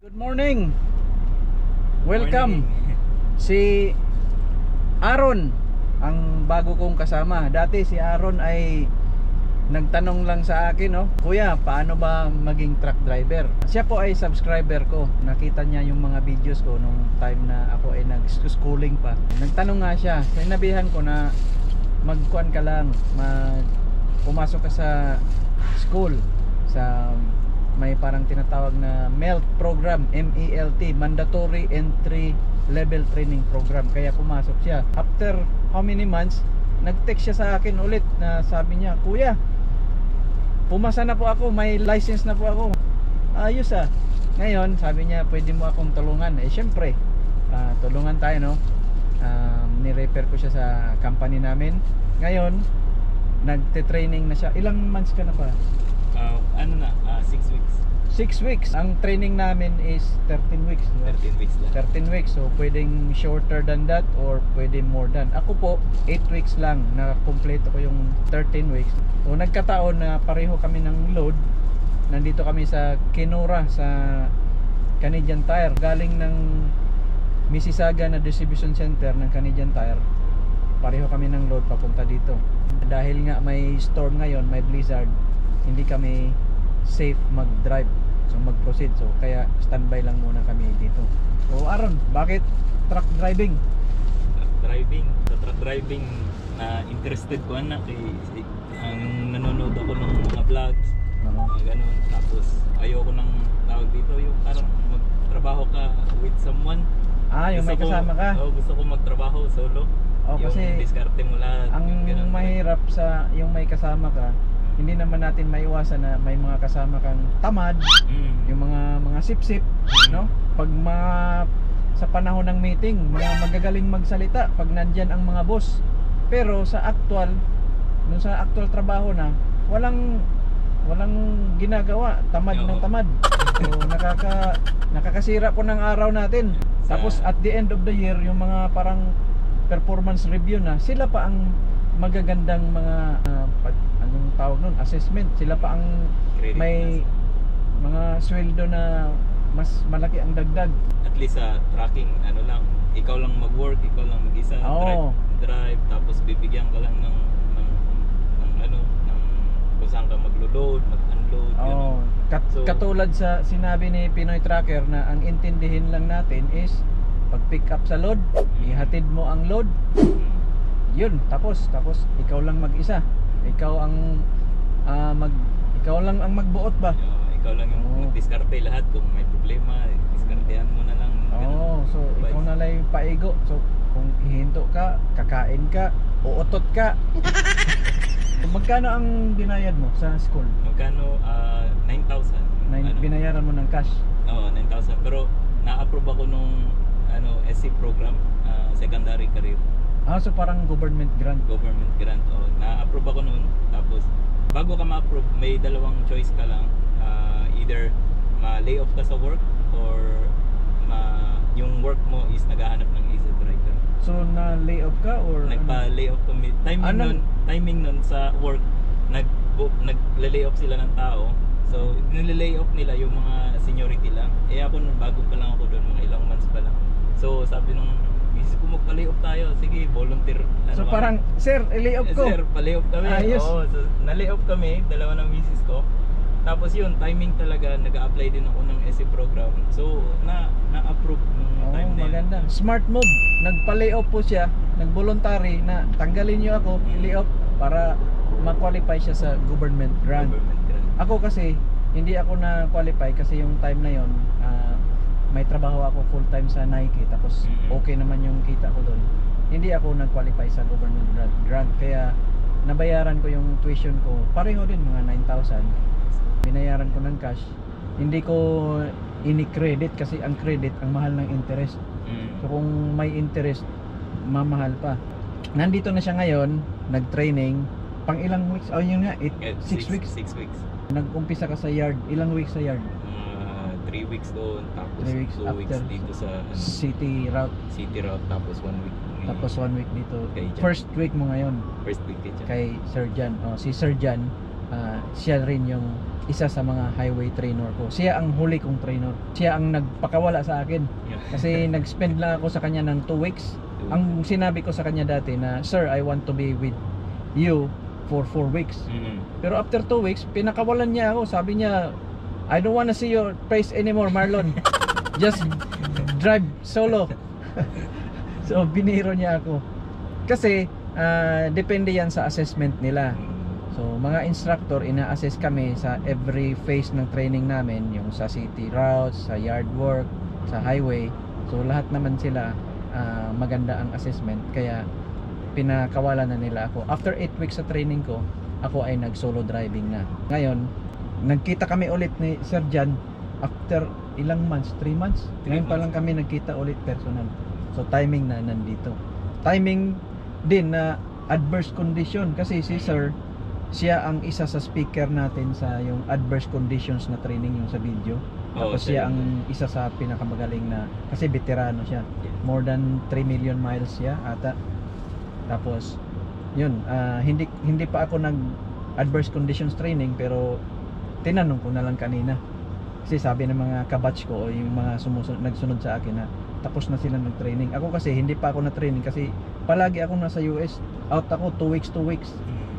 Good morning. Welcome. Si Aaron ang bago kong kasama. Dati si Aaron ay nagtanong lang sa akin, no? Kuya, paano ba maging truck driver? Siya po ay subscriber ko. Nakita niya yung mga videos ko nung time na ako ay nag-schooling pa. Nagtanong nga siya. Sinabihan ko na magkuan ka lang, pumasok ka sa school, sa may parang tinatawag na MELT program, MELT, Mandatory Entry Level Training Program. Kaya pumasok siya. After how many months, nag-text siya sa akin ulit na sabi niya, Kuya, pumasa na po ako, may license na po ako. Ayos ah. Ngayon, sabi niya, pwede mo akong tulungan. Eh syempre, tulungan tayo, no? Ni-refer ko siya sa company namin. Ngayon, nagte-training na siya. Ilang months ka na pa? 6 weeks. 6 weeks. Ang training namin is 13 weeks, diba? 13 weeks lang. 13 weeks. So pwedeng shorter than that or pwede more than. Ako po 8 weeks lang na kumpleto ko yung 13 weeks. So nagkataon na pareho kami ng load. Nandito kami sa Kenora sa Canadian Tire. Galing ng Mississauga na distribution center ng Canadian Tire. Pareho kami ng load papunta dito. Dahil nga may storm ngayon, may blizzard, hindi kami safe mag-drive, so mag-proceed. So kaya standby lang muna kami dito. So Aaron, bakit truck driving? Sa truck driving na interested ko na ang nanonood ako ng mga vlogs, mga ganun. Tapos ayoko nang tawag dito yung parang magtrabaho ka with someone. Yung may kasama ka? Gusto ko magtrabaho solo. Yung Kasi diskarte mo lahat. ang yung mahirap sa yung may kasama ka, hindi naman natin maiwasan na may mga kasama kang tamad, yung mga sip-sip, no? Pag sa panahon ng meeting, mga magagaling magsalita pag nandyan ang mga boss. Pero sa actual trabaho na, walang ginagawa, tamad ng tamad. So nakakasira po ng araw natin. Tapos at the end of the year, yung mga parang performance review na, sila pa ang magagandang mga anong tawag nun, assessment. Sila pa ang may mga sweldo na mas malaki ang dagdag. At least sa tracking, ikaw lang mag-work, ikaw lang mag-isa, drive, tapos bibigyan ka lang ng kung saan ka maglo-load, mag-unload. Katulad sa sinabi ni Pinoy Tracker na ang intindihin lang natin is pag pick up sa load, ihatid mo ang load, yun, tapos ikaw lang mag-isa. Ikaw ang magbuot ba? Ikaw lang yung diskarte lahat. Kung may problema, diskartehan mo na lang. So ikaw na lang yung paigo. So kung ihinto ka, kakain ka, uutot ka. Magkano ang binayad mo sa school? Magkano? 9,000. Binayaran mo ng cash? Oo, 9,000. Pero na-approve ako nung SC program, secondary career. So parang government grant. Government grant. Na-approve ako noon. Tapos bago ka ma-approve, may dalawang choice ka lang. Either ma-lay off ka sa work or yung work mo is naghahanap ng easy driver. So na-lay off ka or nagpa-lay off kami. Timing nun sa work, nag-lay off sila ng tao. So nililay off nila yung mga seniority lang. Ako bago pa lang ako doon, mga ilang months pa lang. So sabi nung misis ko, magpa-lay off tayo. Sige, volunteer. So parang, sir, i-lay off ko. Sir, pa-lay off kami. Ayos. So na-lay off kami, dalawa ng misis ko. Tapos yun, timing talaga, nag-a-apply din ako ng SC program. So na-approve nung time na yun. Maganda. Smart move. Nagpa-lay off po siya, nag-voluntary na tanggalin niyo ako, i-lay off para ma-qualify siya sa government grant. Ako kasi, hindi ako na-qualify kasi yung time na yon, may trabaho ako full time sa Nike, tapos okay naman yung kita ko doon. Hindi ako nag-qualify sa government grant, kaya nabayaran ko yung tuition ko. Pareho din, mga 9,000. Binayaran ko ng cash. Hindi ko ini-credit kasi ang credit, ang mahal ng interest. So kung may interest, mamahal pa. Nandito na siya ngayon, nag-training. Pang ilang weeks? Yun nga, 6 weeks. 6 weeks. Nag-umpisa ka sa yard. Ilang weeks sa yard? 3 weeks doon, tapos 3 weeks 2 weeks after dito sa city route. Tapos 1 week. Tapos 1 week dito. Kay Jan. First week mo ngayon First week kay Jan. kay Sir Jan. Si Sir Jan, siya rin yung isa sa mga highway trainer ko. Siya ang huli kong trainer. Siya ang nagpakawala sa akin. Kasi nag-spend lang ako sa kanya ng 2 weeks. Ang sinabi ko sa kanya dati na, "Sir, I want to be with you for 4 weeks." Pero after 2 weeks, pinakawalan niya ako. Sabi niya, "I don't wanna see your face anymore, Marlon. Just drive solo." So biniro niya ako. Kasi depende yan sa assessment nila. So mga instructor, ina-assess kami sa every phase ng training namin, yung sa city routes, sa yard work, sa highway. So lahat naman sila maganda ang assessment, kaya pinakawalan na nila ako. After 8 weeks sa training ko, ako ay nag solo driving na. Ngayon nagkita kami ulit ni Sir Jan after ilang months, 3 months. Ngayon pa lang kami nagkita ulit personal. So timing na nandito. Timing din na adverse condition, kasi si Sir, siya ang isa sa speaker natin sa yung adverse conditions na training yung sa video. Tapos siya ang isa sa pinakamagaling na, kasi veterano siya. More than 3 million miles siya ata. Tapos yun, hindi pa ako nag adverse conditions training, pero tinanong ko na lang kanina. Kasi sabi ng mga kabatch ko o yung mga nagsunod sa akin na tapos na sila nag-training. Ako kasi hindi pa ako na-training kasi palagi ako nasa US. Out ako 2 weeks.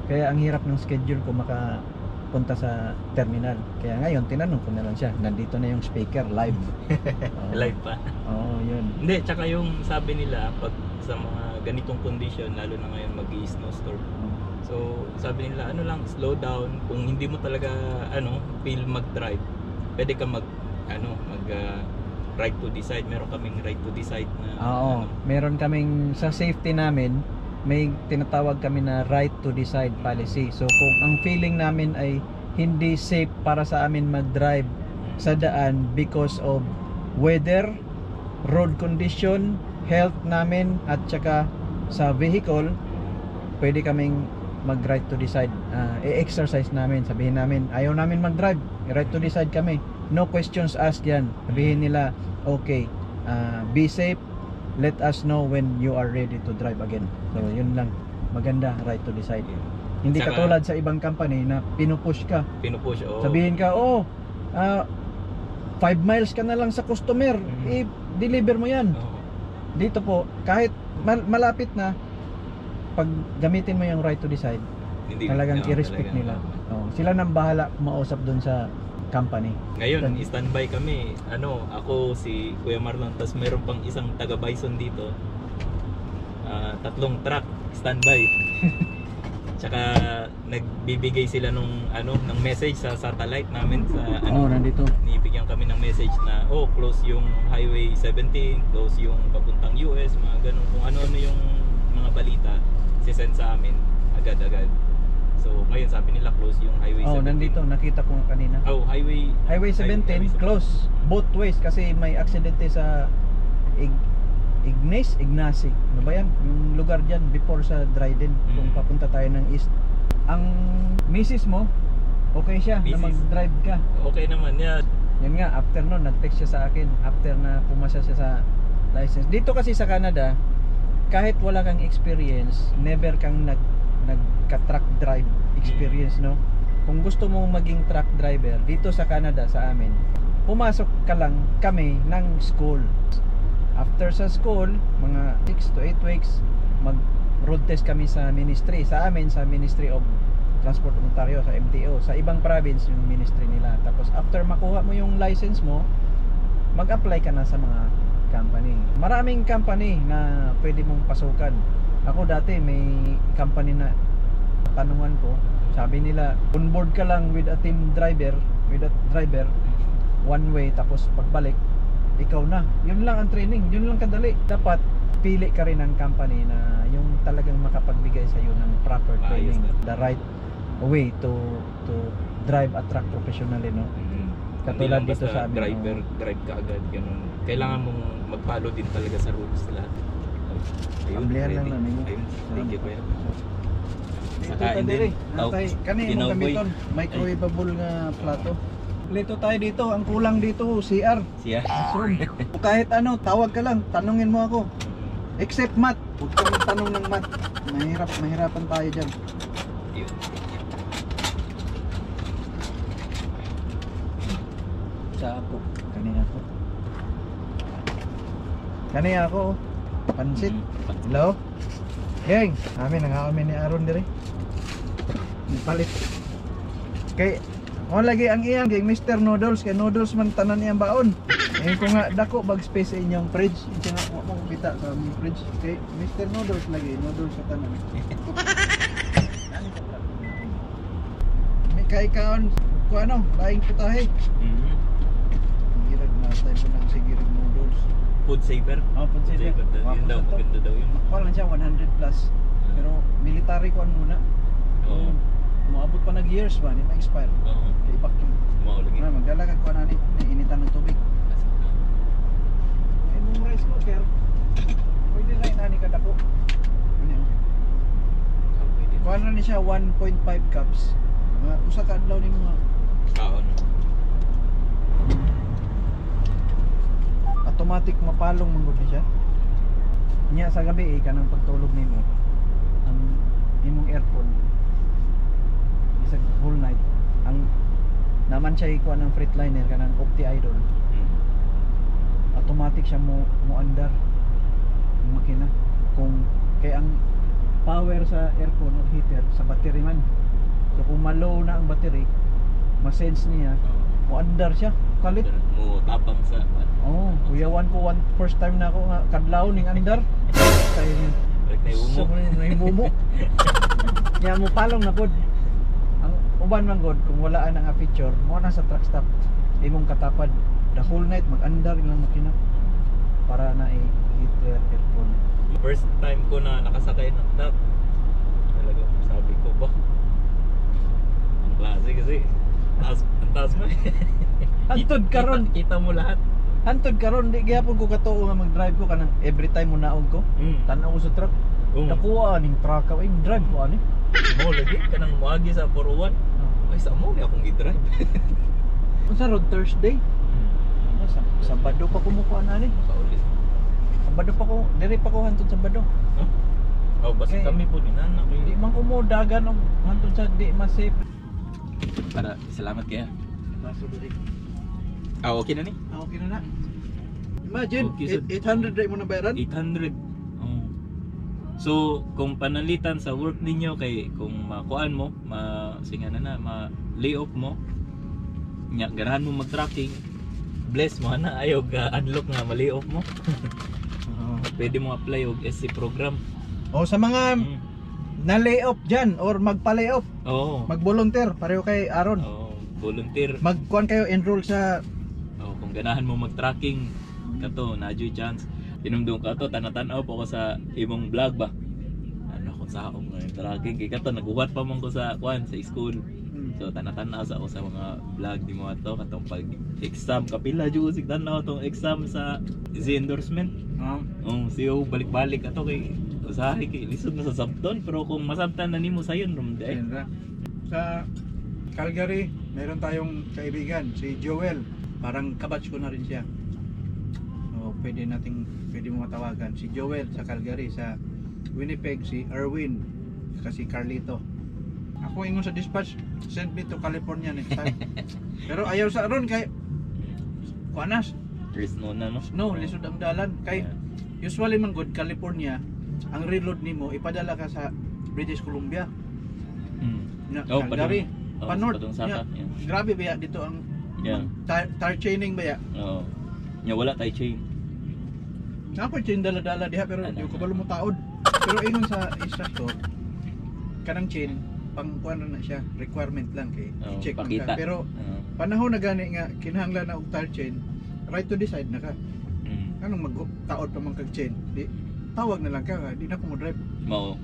Kaya ang hirap ng schedule ko makapunta sa terminal. Kaya ngayon tinanong ko na lang siya. Nandito na yung speaker live. Live pa. Oo, yun. Hindi, tsaka yung sabi nila pag sa mga ganitong condition, lalo na ngayon mag-snowstorm. So sabi nila, ano lang, slow down. Kung hindi mo talaga feel mag-drive, pwede ka right to decide. Meron kaming right to decide na meron kaming sa safety namin, may tinatawag kami na right to decide policy. So kung ang feeling namin ay hindi safe para sa amin mag-drive sa daan because of weather, road condition, health namin, at saka sa vehicle, pwede kaming mag-right to decide. I-exercise namin, sabihin namin ayaw namin mag-drive, right to decide kami, no questions asked yan. Sabihin nila, okay, be safe, let us know when you are ready to drive again. So yun lang, maganda, right to decide. Hindi Saka, katulad sa ibang company na pinupush ka. Sabihin ka, 5 miles ka na lang sa customer, i-deliver mo yan. Dito po, kahit malapit na, pag gamitin mo yung right to decide, talagang i-respect nila. Sila nang bahala kumausap dun sa company. Ngayon, standby kami. Ako, si Kuya Marlon, tapos mayroon pang isang taga Bison dito. 3 truck standby. Tsaka nagbibigay sila ng message sa satellite namin sa nandito. Nibigyan kami ng message na close yung Highway 17, close yung papuntang US, mga ganun, kung ano-ano yung mga balita sisend sa amin agad-agad. So ngayon sabi nila close yung Highway 17. Nandito, nakita ko nga kanina. Highway 17 close both ways kasi may aksidente sa Ignacy. Ano ba yan? Yung lugar dyan before sa Dryden, kung papunta tayo ng east. Ang misis mo, okay siya na mag-drive ka? Okay naman yan. Yan nga, after nun, nag-text siya sa akin after na pumasa siya sa license. Dito kasi sa Canada, kahit wala kang experience, never kang nagka-truck drive experience, no? Kung gusto mong maging truck driver dito sa Canada, sa amin, pumasok ka lang kami ng school. After sa school, mga 6 to 8 weeks, mag-road test kami sa ministry. Sa amin, sa Ministry of Transport Ontario, sa MTO. Sa ibang province, yung ministry nila. Tapos after makuha mo yung license mo, mag-apply ka na sa mga company. Maraming company na pwede mong pasukan. Ako dati, may company na tanungan ko. Sabi nila, on board ka lang with a team driver, one way, tapos pagbalik, ikaw na. Yun lang ang training, yun lang kadali. Dapat pili ka rin ng company na yung talagang makapagbigay sa iyo ng proper training, the right way to drive a truck professionally, no? Katulad dito sa amin, drive ka agad, ganun. Kailangan mong mag-follow din talaga sa rules lahat. Ayun, lang namin. Ayun, thank you kuya. Sakain din. Kanina mo gamiton, microwavable nga plato. Lito tayo dito, ang kulang dito, CR. Kahit tawag ka lang, tanungin mo ako. Except math, huwag kang tanong ng math. Mahirapan tayo dyan. Kani ako pansit. Pansit. Hello. Geng, amin kami ni Aaron diri. Palit. Kay lagi ang iyang geng Mr. Noodles kay noodles man tanan iyang baon. Ayun ko nga dako bag space sa inyong fridge. Ito nga mo kita sa aming fridge. Kay Mr. Noodles lagi, noodles sa tanan. May kay kaon ko ano, laing putahe. Girag na tayo po ng sigirag noodles. Food saver. Oh, food saver. Yun daw, maganda daw yun. Makuha lang siya 100 plus. Pero military ko muna. Oo. Umabot pa nag-years ba, hindi na-expire. Oo. Kay vacuum. Mao lagi. Na magdalagan ko na ni initan ng tubig. Ay mong rice cooker. Pwede rin ani kada ko. Ano yun? Kuha na ni siya 1.5 cups. Mga usa ka adlaw ni mga Kaon. automatic mapalong mangod ni siya. Nya sa gabi kanang pagtulog nimo ang imong earphone isag whole night ang naman siya ikuha ng Freightliner kanang Opti Idol automatic siya mo andar ang makina kung kay ang power sa aircon or heater sa battery man so kung ma-low na ang battery ma-sense niya mo andar siya kalit. Mo tapang sa Oh, kuyawan ko first time na ako nga kadlaw ning andar. Kay Like na umumo. Ya mo palong na pod. Ang uban man god kung wala na nga feature, mo na sa truck stop. Imong katapad the whole night mag-andar ilang makina para na heater aircon. First time ko na nakasakay ng truck. Talaga sabi ko ba. Ang klase kasi. Ang taas mo. Hantod karon, Kita mo lahat. hantod karon di gyapon ko katuo nga mag-drive ko kanang every time mo naog ko. Tanaw ko sa truck. Nakuha ning truck ka, drive ko ani. Mo lagi kanang moagi sa 401. Ay sa mo ni akong gi-drive. Unsa road Thursday? Sabado pa kumukuha na ni. Paulit. Sabado pa ko, diri pa ko hantod Sabado. Oh, basta Okay. kami po din anak. Di man ko mo dagan og hantod sa di mas safe. Para salamat kaya. Baso diri. Okay na ni? Okay na na. Imagine, Okay, so 800 ray mo na bayaran? 800. Oh. So, kung panalitan sa work ninyo kay kung makuan mo, ma-lay off mo, nya ganahan mo mag-tracking, bless mo na ayaw ga unlock nga ma-lay off mo. Pwede mo apply og SC program. O sa mga na-lay off dyan or magpa-lay off, Oo. mag-volunteer, pareho kay Aaron. Oo, volunteer. Magkuhan kayo, enroll sa... Oh, kung ganahan mo mag-tracking, kato, nadyo'y chance. Tinumdum ka to, tanatan-aw po ko sa imong vlog ba? Ano kung sa akong tracking, kay kato, naguhat pa man ko sa sa school. So, tanatan-aw sa ako sa mga vlog di mo ato, katong pag-exam, kapila dyan sig tanaw tong exam sa Z-endorsement. Siyo, balik-balik ato kay usahay kay lisod na sa sabton, pero kung masabtan na nimo sayon, rumday. Sa Calgary, meron tayong kaibigan, si Joel. Parang kabatch ko na rin siya. So, pwede mo matawagan. Si Joel sa Calgary, sa Winnipeg, si Erwin, kasi Carlito. Ako ingon sa dispatch, send me to California next time. Pero ayaw sa aron kay kuanas. There's no na, no? No, lisod ang dalan. Kay usually man good California, ang reload nimo ipadala ka sa British Columbia. Na Calgary, pa-north. Grabe ba dito ang tar chaining ba ya? Oo. Nya wala tay chain. Nako chain dala-dala diha pero di ko balo mo taod. Pero ingon sa instructor kanang chain pang kuan na siya, requirement lang kay i-check man ka. Pero panahon na gani nga kinahanglan na og tire chain, right to decide na ka. Anong magtaod pa man kag chain? Di tawag na lang ka, di na ko mo drive. Mao.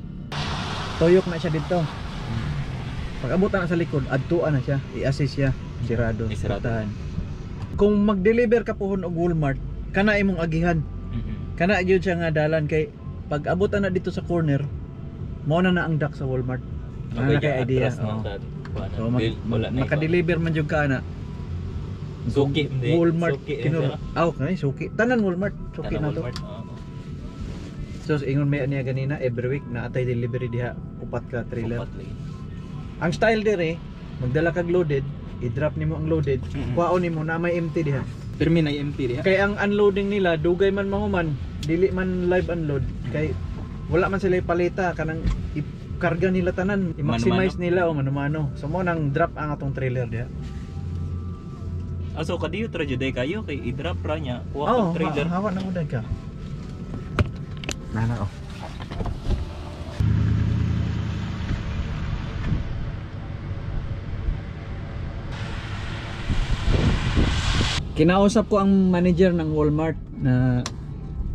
Toyok na siya dito. Pag abot na sa likod, adtuan na siya, i-assist siya, sirado. Tahan. Kung mag-deliver ka pohon og Walmart, kana imong agihan. Kana gyud siya nga dalan kay pag abot na dito sa corner, mao na ang dock sa Walmart. Ano kay idea? So maka-deliver man jud ka na. Suki hindi. Walmart kinur. Kanay suki. Tanan Walmart, suki na to. So ingon may niya ganina every week na atay delivery diha upat ka trailer. Ang style dire, magdala kag loaded, i-drop nimo ang loaded, kuhaon nimo na may empty diha. Permi na empty diha. Kay ang unloading nila dugay man mahuman, dili man live unload kay wala man sila ipalita kanang karga nila tanan, i-maximize nila o mano-mano. So mo nang drop ang atong trailer diha. So kadiyo tra jud kayo kay i-drop ra nya kuha Oh, kag trailer. hawa na uday ka. Nana oh. Kinausap ko ang manager ng Walmart na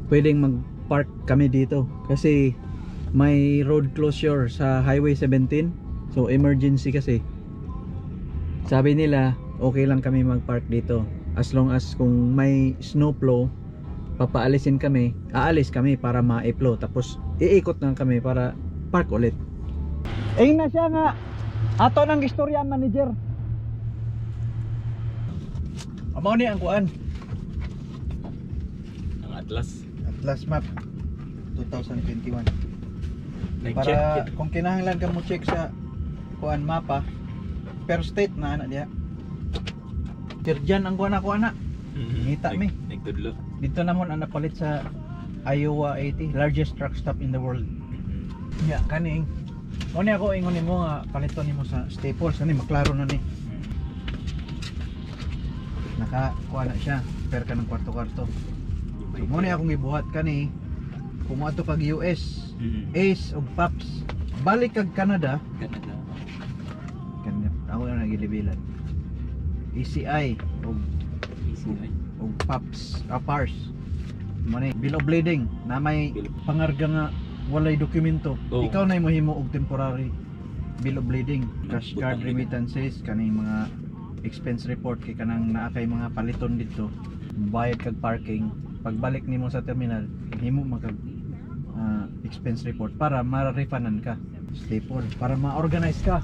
pwedeng mag-park kami dito kasi may road closure sa Highway 17. So emergency kasi. Sabi nila okay lang kami mag-park dito as long as kung may snowplow papaalisin kami, aalis kami para ma-flow tapos iikot lang kami para park ulit. Na siya nga ato ng istorya manager. Amo ni ang kuan. Ang Atlas. Atlas Map 2021. Nag-check Para kung kinahanglan ka mo check sa kuan mapa per state na ana diha. Tirjan ang kuan ako ana. Ngita mi. Nagtudlo. Dito namon ang napalit sa Iowa 80, largest truck stop in the world. Ya, kaning. Mo ni ako ingon nimo nga paliton nimo sa Staples ani maklaro na ni. Naka kuha na siya per ka ng kwarto-kwarto. So mo ni akong gibuhat kani kung ato kag US, Ace og Pops, balik kag Canada, Canada. kanya ako na nagilibilan. ECI og ECI. og Pops, Pars. Mo ni bill of lading na may pangarga nga walay dokumento. Oh. Ikaw na mahimo og temporary bill of lading, cash card Butang remittances kaning mga expense report kay kanang naa kay mga paliton dito, bayad kag parking. Pagbalik nimo sa terminal himo magag expense report para ma-refundan ka. Staple para ma-organize ka.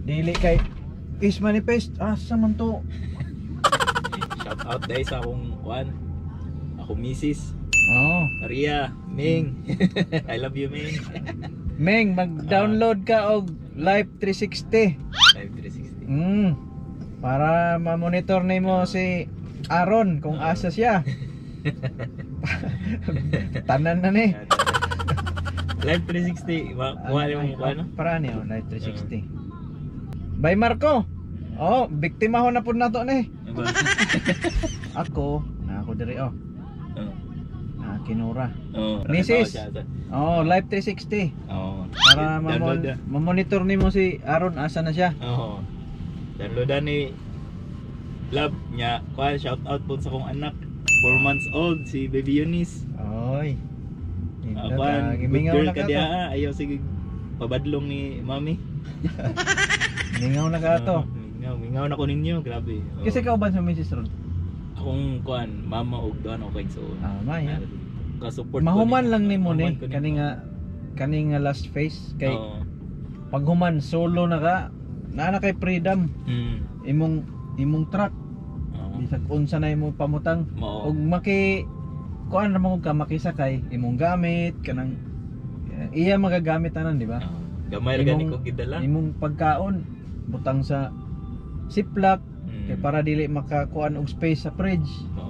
Dili kay is manifest asa man to. Shout out dahil sa akong kuan. Ako misis. Oh, Maria, Ming. I love you, Ming. Meng mag-download ka og Live 360. 5360. Para ma-monitor nimo si Aaron kung asa siya. Tanan na ni. Live 360. Kuha yung kuha no? Para niyo Live 360. Bye Marco. Oh, biktima ho na pud nato ni. Ako, na ako diri oh. Na kinura. Oh, Mrs. Oh, Live 360. Oh. Para ma-monitor nimo si Aaron asa na siya. Oo. Downloadan ni Love niya. Kuha, shout out po sa kong anak. 4 months old, si Baby Eunice. Oy. Kuha, good Gimingaw girl na ka ka to. diha. Ayaw sige pabadlong ni Mami. Gimingaw na ka to. Mingaw na ko ninyo, grabe. Oo. Kasi ka uban sa Mrs. Ron. Akong kuan, mama og duha na ko kay so. May ha. Ka-support Mahuman lang nimo ni Mahuman ko kani nga last phase kay Oo. pag human solo na ka na kay freedom imong truck Oo. bisag unsa na imong pamutang Mao. og kuan ra mo ka makisakay imong gamit kanang iya magagamit tanan di ba? Oo. Gamay ra gani Imong- ko gidala. Imong pagkaon butang sa ziplock Mm. kay para dili makakuan og space sa fridge. Oo.